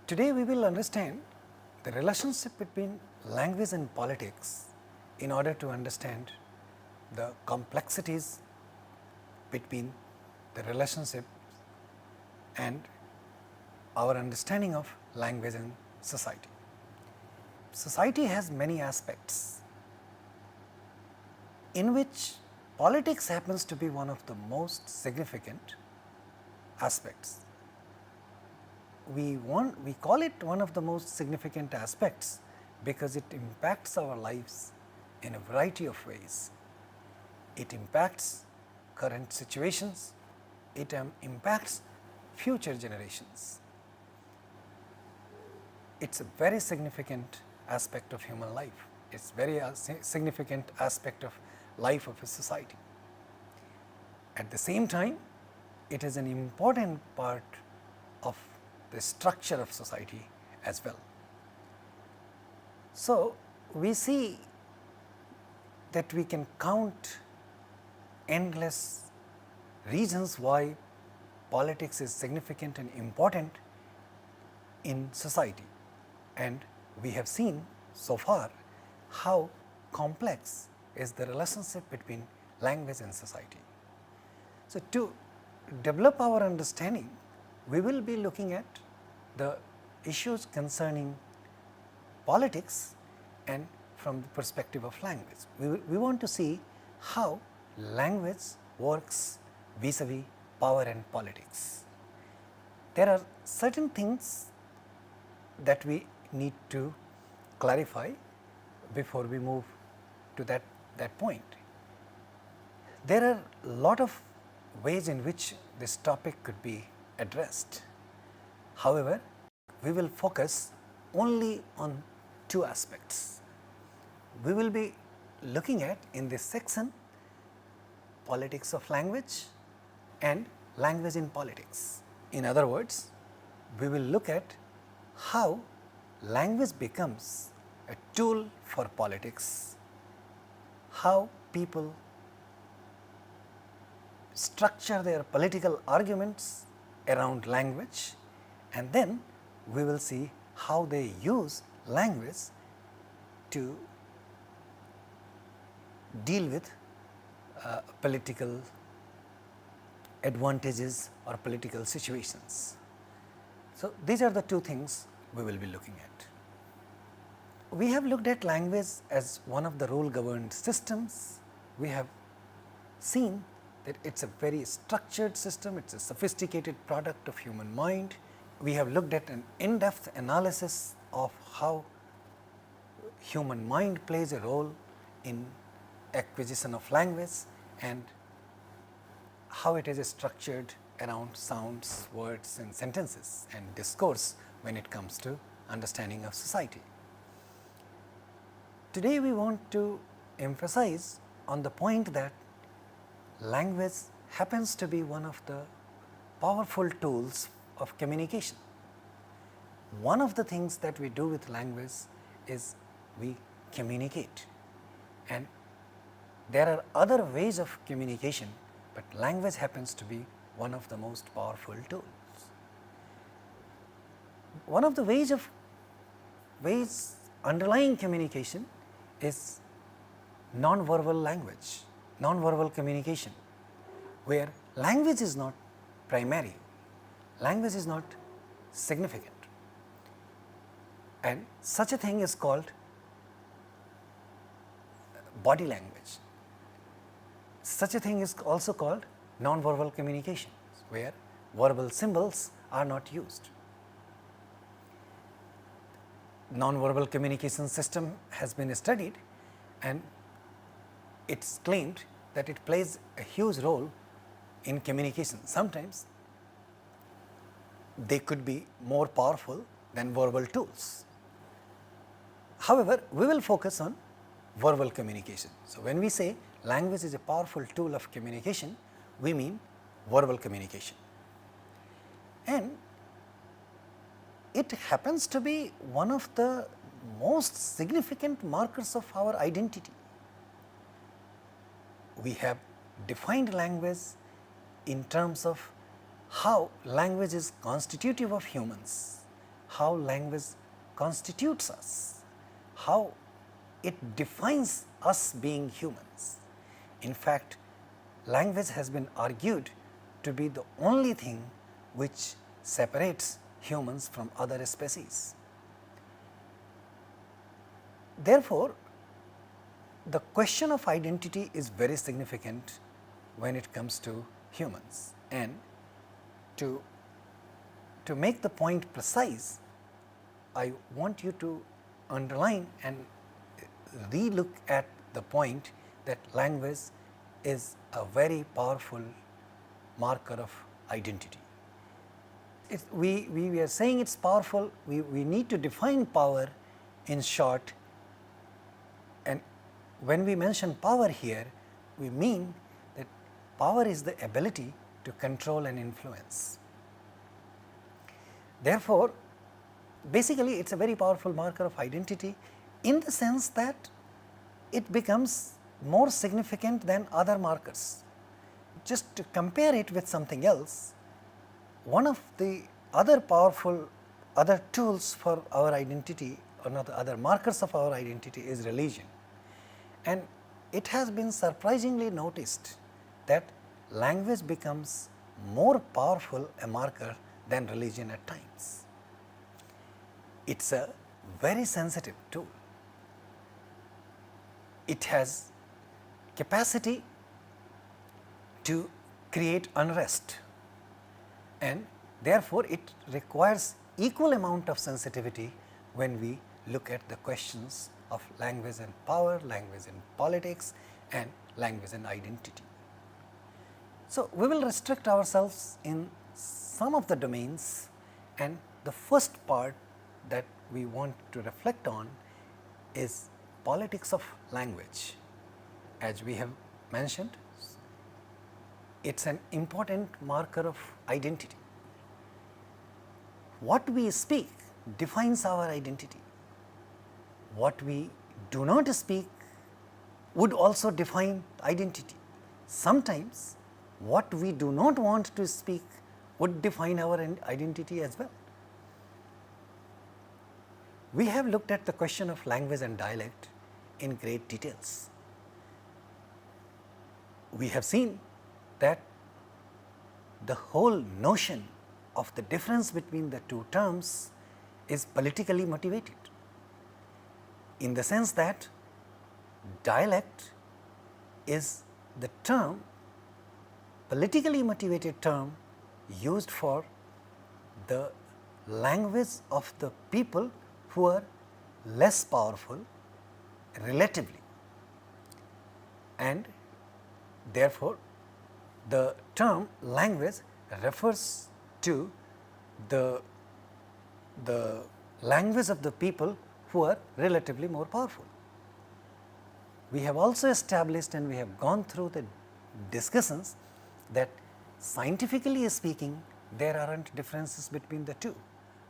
Today we will understand the relationship between language and politics in order to understand the complexities between the relationship and our understanding of language and society. Society has many aspects in which politics happens to be one of the most significant aspects. We call it one of the most significant aspects because it impacts our lives in a variety of ways. It impacts current situations, it impacts future generations. It is a very significant aspect of human life. It is very significant aspect of life of a society. At the same time, it is an important part of the structure of society as well. So, we see that we can count endless reasons why politics is significant and important in society, and we have seen so far how complex is the relationship between language and society. So, to develop our understanding, we will be looking at the issues concerning politics and from the perspective of language. We want to see how language works vis-a-vis power and politics. There are certain things that we need to clarify before we move to that point. There are a lot of ways in which this topic could be addressed. However, we will focus only on two aspects. We will be looking at in this section politics of language and language in politics. In other words, we will look at how language becomes a tool for politics, how people structure their political arguments around language, and then we will see how they use language to deal with political advantages or political situations. So, these are the two things we will be looking at. We have looked at language as one of the rule governed systems. We have seen that it is a very structured system, it is a sophisticated product of human mind. We have looked at an in-depth analysis of how human mind plays a role in acquisition of language and how it is structured around sounds, words and sentences and discourse when it comes to understanding of society. Today we want to emphasize on the point that language happens to be one of the powerful tools of communication. One of the things that we do with language is we communicate, and there are other ways of communication, but language happens to be one of the most powerful tools. One of the ways underlying communication is non-verbal language, non-verbal communication, where language is not primary, language is not significant, and such a thing is called body language. Such a thing is also called non-verbal communication, where verbal symbols are not used. Non-verbal communication system has been studied, and it is claimed that it plays a huge role in communication. Sometimes they could be more powerful than verbal tools. However, we will focus on verbal communication. So, when we say language is a powerful tool of communication, we mean verbal communication. And it happens to be one of the most significant markers of our identity. We have defined language in terms of how language is constitutive of humans, how language constitutes us, how it defines us being humans. In fact, language has been argued to be the only thing which separates humans from other species. Therefore, the question of identity is very significant when it comes to humans, and to make the point precise, I want you to underline and re-look at the point that language is a very powerful marker of identity. We are saying it's powerful, we need to define power in short, and when we mention power here, we mean that power is the ability to control and influence. Therefore, basically it is a very powerful marker of identity in the sense that it becomes more significant than other markers. Just to compare it with something else, one of the other powerful other tools for our identity, or not the other markers of our identity, is religion. And it has been surprisingly noticed that language becomes more powerful a marker than religion at times. It is a very sensitive tool. It has capacity to create unrest, and therefore, it requires equal amount of sensitivity when we look at the questions of language and power, language and politics, and language and identity. So, we will restrict ourselves in some of the domains, and the first part that we want to reflect on is politics of language. As we have mentioned, it is an important marker of identity. What we speak defines our identity. What we do not speak would also define identity. Sometimes what we do not want to speak would define our identity as well. We have looked at the question of language and dialect in great details. We have seen that the whole notion of the difference between the two terms is politically motivated, in the sense that dialect is the term, politically motivated term, used for the language of the people who are less powerful relatively, and therefore, the term language refers to the language of the people who are relatively more powerful. We have also established, and we have gone through the discussions, that scientifically speaking there are not differences between the two,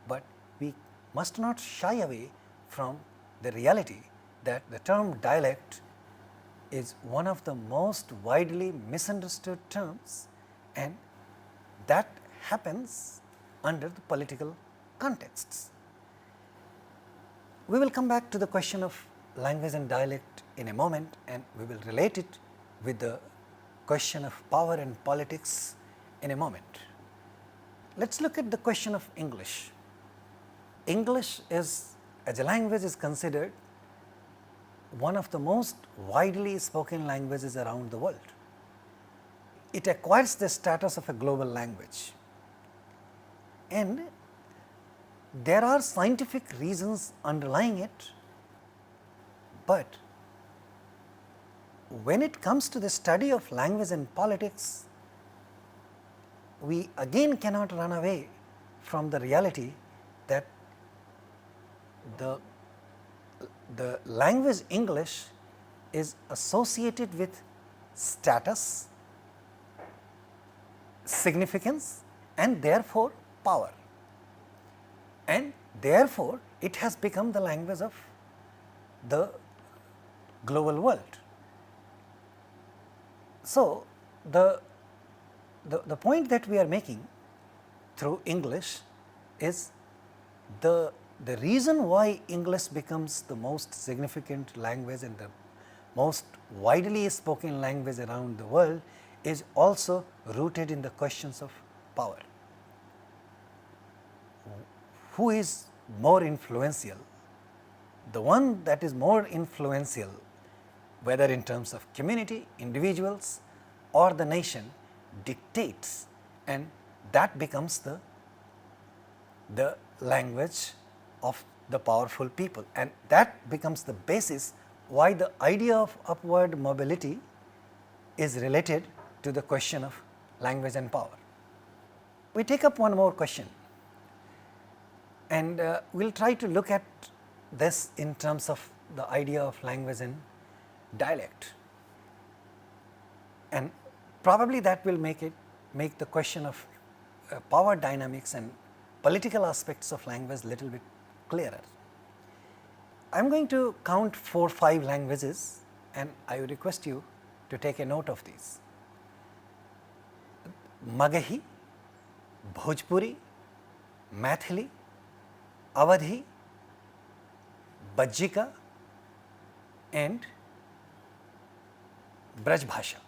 but we must not shy away from the reality that the term dialect is one of the most widely misunderstood terms, and that happens under the political contexts. We will come back to the question of language and dialect in a moment, and we will relate it with the question of power and politics in a moment. Let us look at the question of English. English is, as a language, is considered one of the most widely spoken languages around the world. It acquires the status of a global language, and there are scientific reasons underlying it, but when it comes to the study of language and politics, we again cannot run away from the reality that the language English is associated with status, significance, and therefore power, and therefore it has become the language of the global world. So, the point that we are making through English is the reason why English becomes the most significant language and the most widely spoken language around the world is also rooted in the questions of power. Who is more influential? The one that is more influential, whether in terms of community, individuals or the nation, dictates, and that becomes the language of the powerful people, and that becomes the basis why the idea of upward mobility is related to the question of language and power. We take up one more question, and we will try to look at this in terms of the idea of language and dialect, and probably that will make the question of power dynamics and political aspects of language little bit clearer. I am going to count 4-5 languages, and I would request you to take a note of these: Magahi, Bhojpuri, Maithili, Awadhi, Bajjika and Braj Bhasha.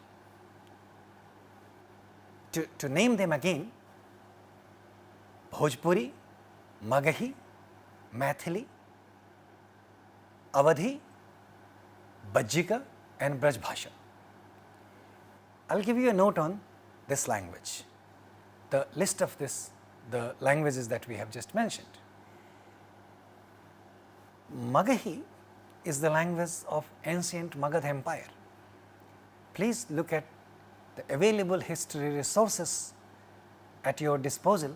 To name them again: Bhojpuri, Magahi, Maithili, Awadhi, Bajjika and Braj Bhasha. I will give you a note on this language, the list of the languages that we have just mentioned. Magahi is the language of ancient Magad Empire. Please look at the available history resources at your disposal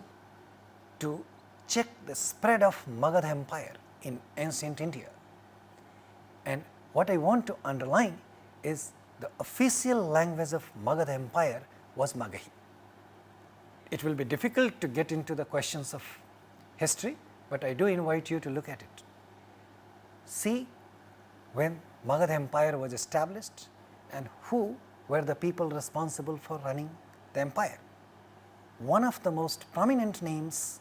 to check the spread of Magad Empire in ancient India. And what I want to underline is the official language of Magad Empire was Magahi. It will be difficult to get into the questions of history, but I do invite you to look at it. See when Magad Empire was established and who were the people responsible for running the empire. One of the most prominent names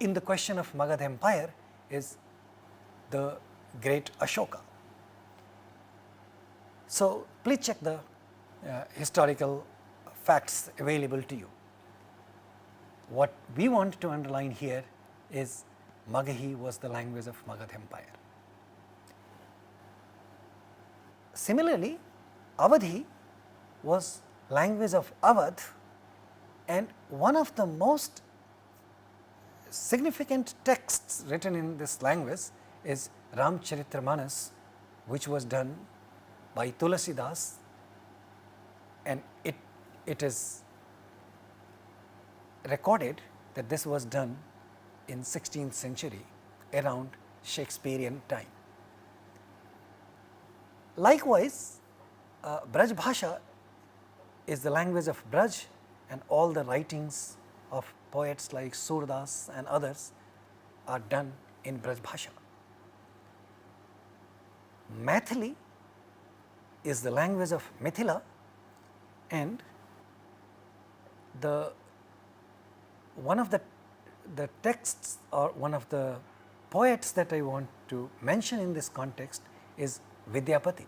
in the question of Magad Empire is the great Ashoka. So, please check the historical facts available to you. What we want to underline here is Magahi was the language of Magad Empire. Similarly, Awadhi was language of Awadh, and one of the most significant texts written in this language is Ramcharitramanas, which was done by Tulasidas, and it is recorded that this was done in 16th century around Shakespearean time. Likewise, Braj Bhasha is the language of Braj, and all the writings of poets like Surdas and others are done in Braj Bhasha. Maithili is the language of Mithila, and one of the texts or one of the poets that I want to mention in this context is Vidyapati.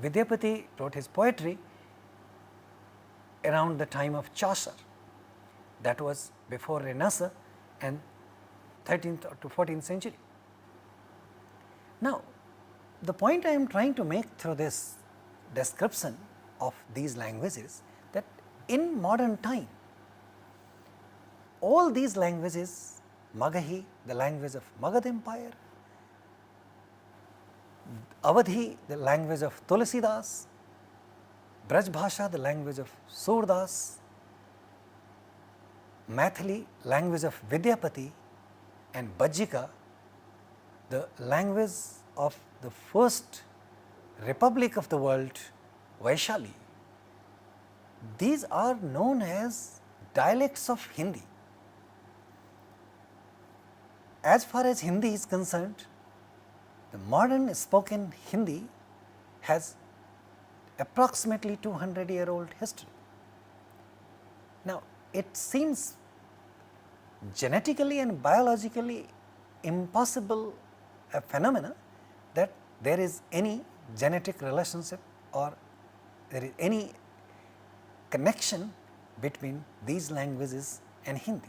Vidyapati wrote his poetry around the time of Chaucer, that was before Renaissance and 13th to 14th century. Now, the point I am trying to make through this description of these languages, that in modern time, all these languages, Magahi, the language of Magad Empire, Awadhi, the language of Tulasidas, Braj Bhasha, the language of Surdas, Maithili, language of Vidyapati, and Bajjika, the language of the first republic of the world, Vaishali. These are known as dialects of Hindi. As far as Hindi is concerned, the modern spoken Hindi has approximately 200-year-old history. Now, it seems genetically and biologically impossible a phenomena that there is any genetic relationship or there is any connection between these languages and Hindi.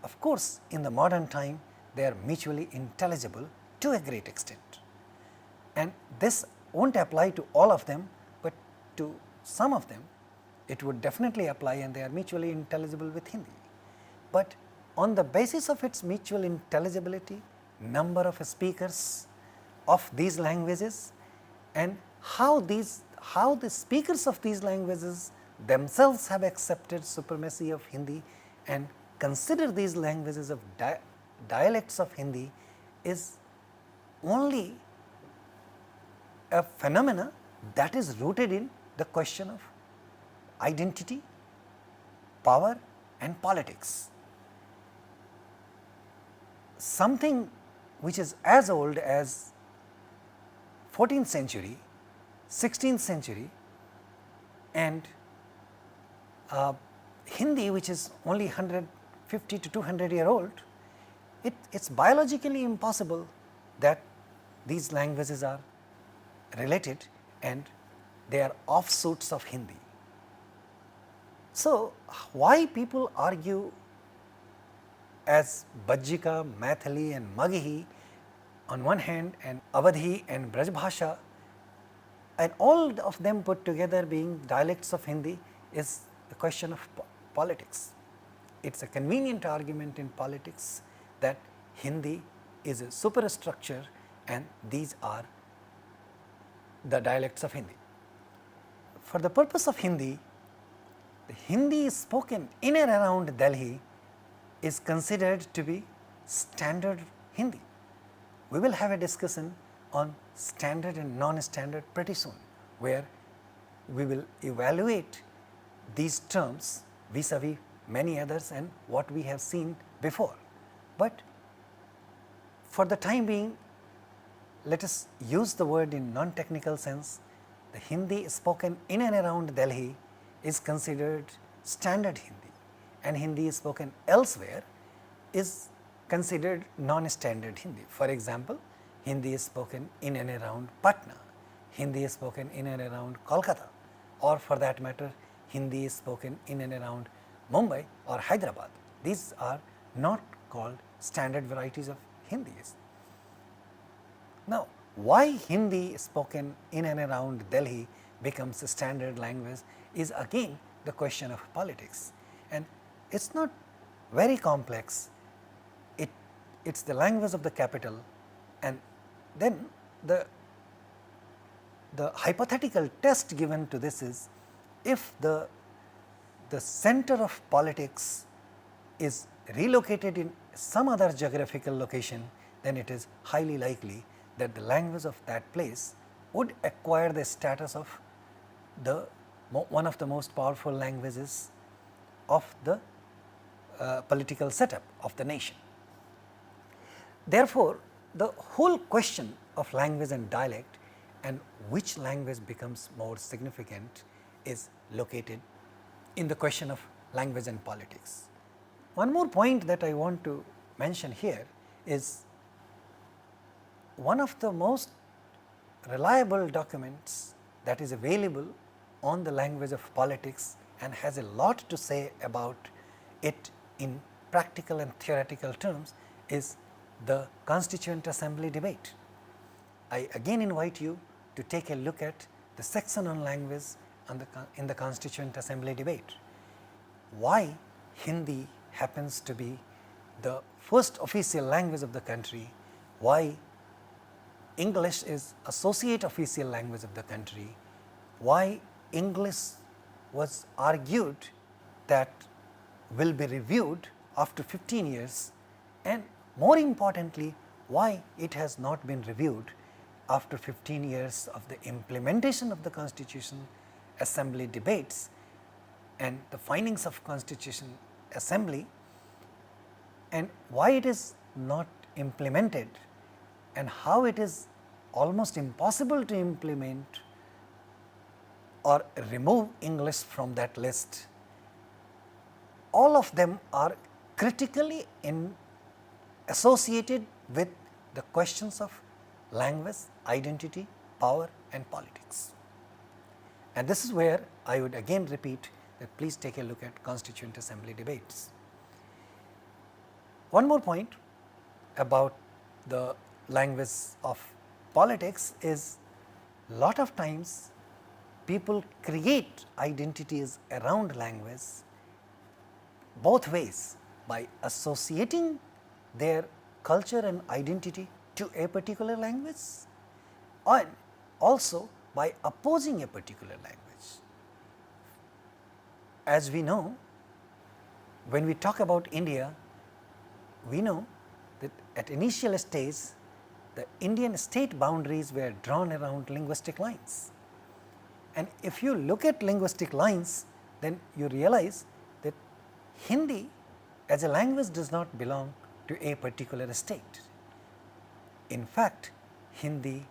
Of course, in the modern time they are mutually intelligible to a great extent, and this will not apply to all of them, but to some of them it would definitely apply, and they are mutually intelligible with Hindi. But on the basis of its mutual intelligibility, number of speakers of these languages, and how the speakers of these languages themselves have accepted supremacy of Hindi and consider these languages of dialects of Hindi, is only a phenomena that is rooted in the question of identity, power and politics. Something which is as old as 14th century, 16th century, and Hindi, which is only 150 to 200-year old, it is biologically impossible that these languages are related and they are offshoots of Hindi. So, why people argue as Bajjika, Maithili and Magahi on one hand, and Awadhi and Brajbhasha, and all of them put together being dialects of Hindi, is the question of politics. It is a convenient argument in politics that Hindi is a superstructure and these are the dialects of Hindi. For the purpose of Hindi, the Hindi spoken in and around Delhi is considered to be standard Hindi. We will have a discussion on standard and non-standard pretty soon, where we will evaluate these terms vis-a-vis many others and what we have seen before. But for the time being, let us use the word in non-technical sense. The Hindi spoken in and around Delhi is considered standard Hindi, and Hindi spoken elsewhere is considered non-standard Hindi. For example, Hindi is spoken in and around Patna, Hindi is spoken in and around Kolkata, or for that matter Hindi is spoken in and around Mumbai or Hyderabad. These are not called standard varieties of Hindis. Now, why Hindi spoken in and around Delhi becomes a standard language is again the question of politics, and it is not very complex. It is the language of the capital, and then the hypothetical test given to this is, if the center of politics is relocated in some other geographical location, then it is highly likely that the language of that place would acquire the status of one of the most powerful languages of the political setup of the nation. Therefore, the whole question of language and dialect and which language becomes more significant is located in the question of language and politics. One more point that I want to mention here is one of the most reliable documents that is available on the language of politics and has a lot to say about it in practical and theoretical terms is the Constituent Assembly debate. I again invite you to take a look at the section on language in the Constituent Assembly debate. Why Hindi happens to be the first official language of the country, why English is associate official language of the country, why English was argued that will be reviewed after 15 years, and more importantly why it has not been reviewed after 15 years of the implementation of the Constitution Assembly debates and the findings of Constitution Assembly, and why it is not implemented and how it is almost impossible to implement or remove English from that list. All of them are critically associated with the questions of language, identity, power and politics. And this is where I would again repeat that please take a look at Constituent Assembly debates. One more point about the language of politics is lot of times people create identities around language both ways, by associating their culture and identity to a particular language and also by opposing a particular language. As we know, when we talk about India, we know that at initial stage the Indian state boundaries were drawn around linguistic lines. And if you look at linguistic lines, then you realize that Hindi as a language does not belong to a particular state. In fact, Hindi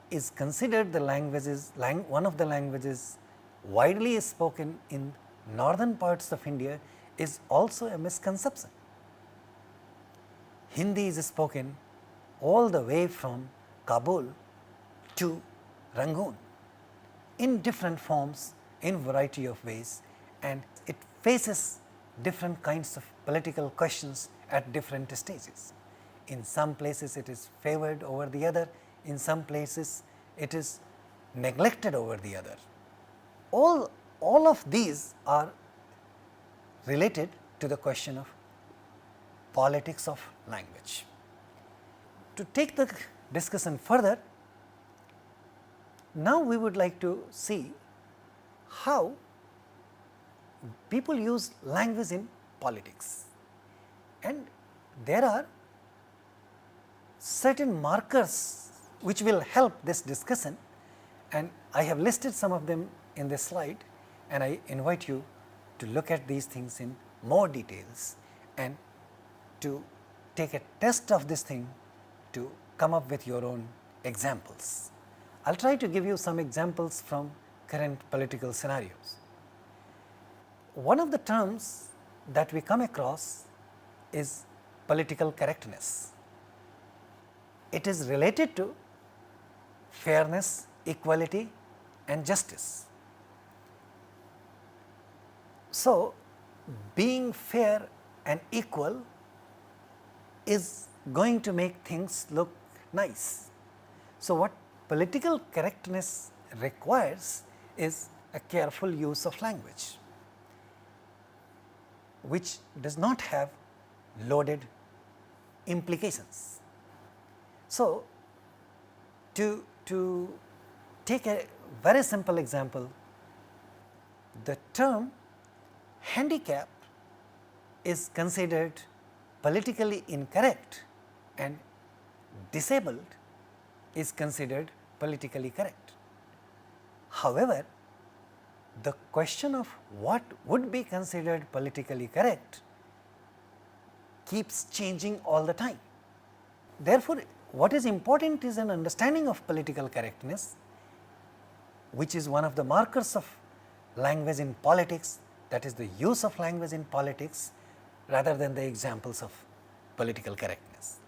is considered one of the languages widely spoken in northern parts of India is also a misconception. Hindi is spoken all the way from Kabul to Rangoon in different forms, in variety of ways, and it faces different kinds of political questions at different stages. In some places it is favored over the other, in some places it is neglected over the other. All of these are related to the question of politics of language. To take the discussion further, now we would like to see how people use language in politics, and there are certain markers which will help this discussion, and I have listed some of them in this slide, and I invite you to look at these things in more details and to take a test of this thing to come up with your own examples. I will try to give you some examples from current political scenarios. One of the terms that we come across is political correctness. It is related to fairness, equality and justice. So, being fair and equal is going to make things look nice. So, what political correctness requires is a careful use of language, which does not have loaded implications. So, to take a very simple example, the term handicap is considered politically incorrect and disabled is considered politically correct. However, the question of what would be considered politically correct keeps changing all the time. Therefore, what is important is an understanding of political correctness, which is one of the markers of language in politics, that is the use of language in politics rather than the examples of political correctness.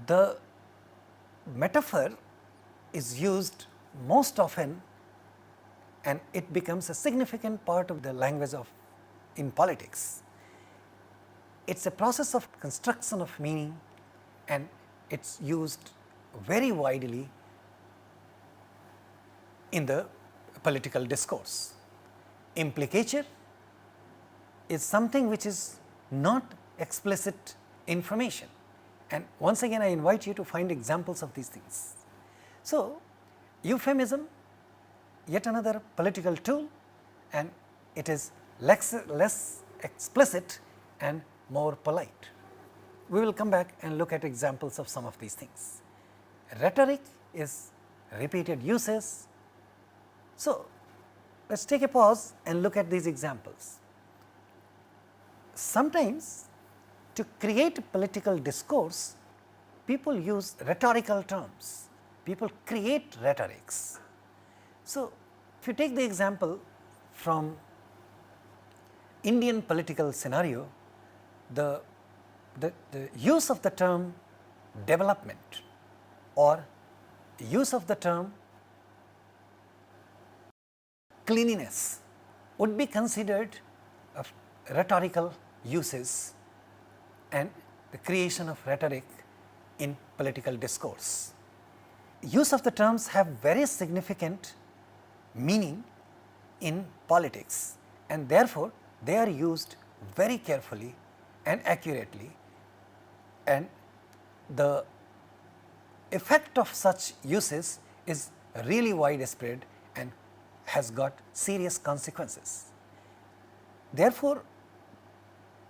The metaphor is used most often and it becomes a significant part of the language of in politics. It is a process of construction of meaning and it is used very widely in the political discourse. Implicature is something which is not explicit information, and once again I invite you to find examples of these things. So, euphemism, yet another political tool, and it is less explicit and more polite. We will come back and look at examples of some of these things. Rhetoric is repeated uses. So, let us take a pause and look at these examples. Sometimes to create political discourse, people use rhetorical terms, people create rhetorics. So, if you take the example from Indian political scenario, the use of the term development or use of the term cleanliness would be considered rhetorical uses and the creation of rhetoric in political discourse. Use of the terms have very significant meaning in politics, and therefore, they are used very carefully and accurately, and the effect of such uses is really widespread and has got serious consequences. Therefore,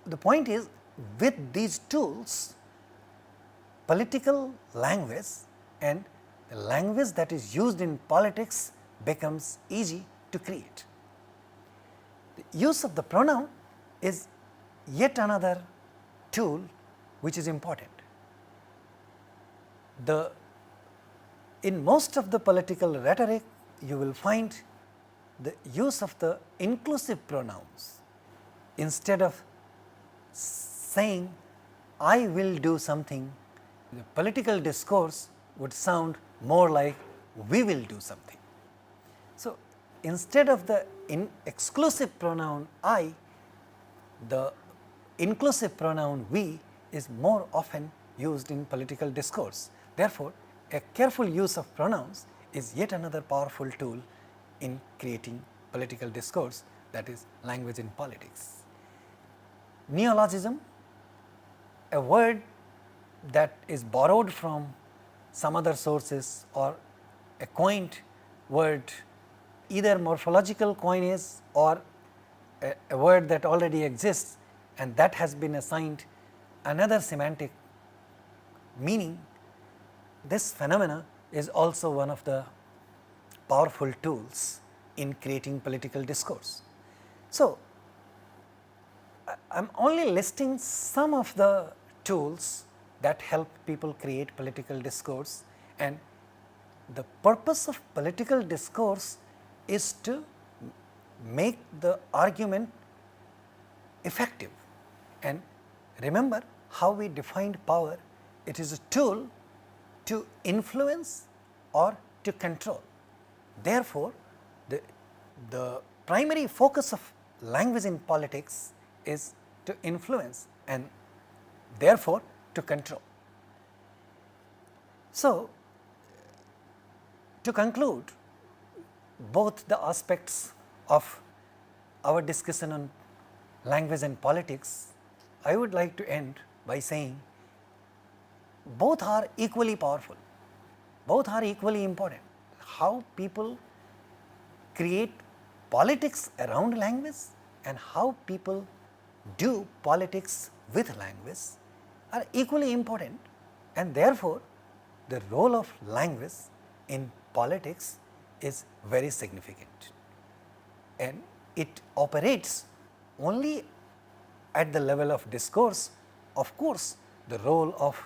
the point is, with these tools, political language and the language that is used in politics becomes easy to create. The use of the pronoun is yet another tool which is important. In most of the political rhetoric, you will find the use of the inclusive pronouns. Instead of saying, I will do something, the political discourse would sound more like, we will do something. So, instead of the exclusive pronoun I, the inclusive pronoun we is more often used in political discourse. Therefore, a careful use of pronouns is yet another powerful tool in creating political discourse, that is language in politics. Neologism, a word that is borrowed from some other sources or a coined word, either morphological coinage or a word that already exists and that has been assigned another semantic meaning. This phenomena is also one of the powerful tools in creating political discourse. So, I am only listing some of the tools that help people create political discourse, and the purpose of political discourse is to make the argument effective. And remember how we defined power, it is a tool to influence or to control. Therefore, the primary focus of language in politics is to influence and therefore to control. So, to conclude, both the aspects of our discussion on language and politics, I would like to end by saying both are equally powerful, both are equally important. How people create politics around language and how people do politics with language are equally important, and therefore, the role of language in politics is very significant, and it operates only at the level of discourse. Of course, the role of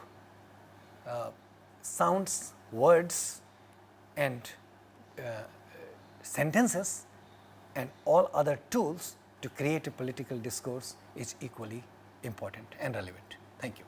sounds, words and sentences and all other tools to create a political discourse is equally important and relevant. Thank you.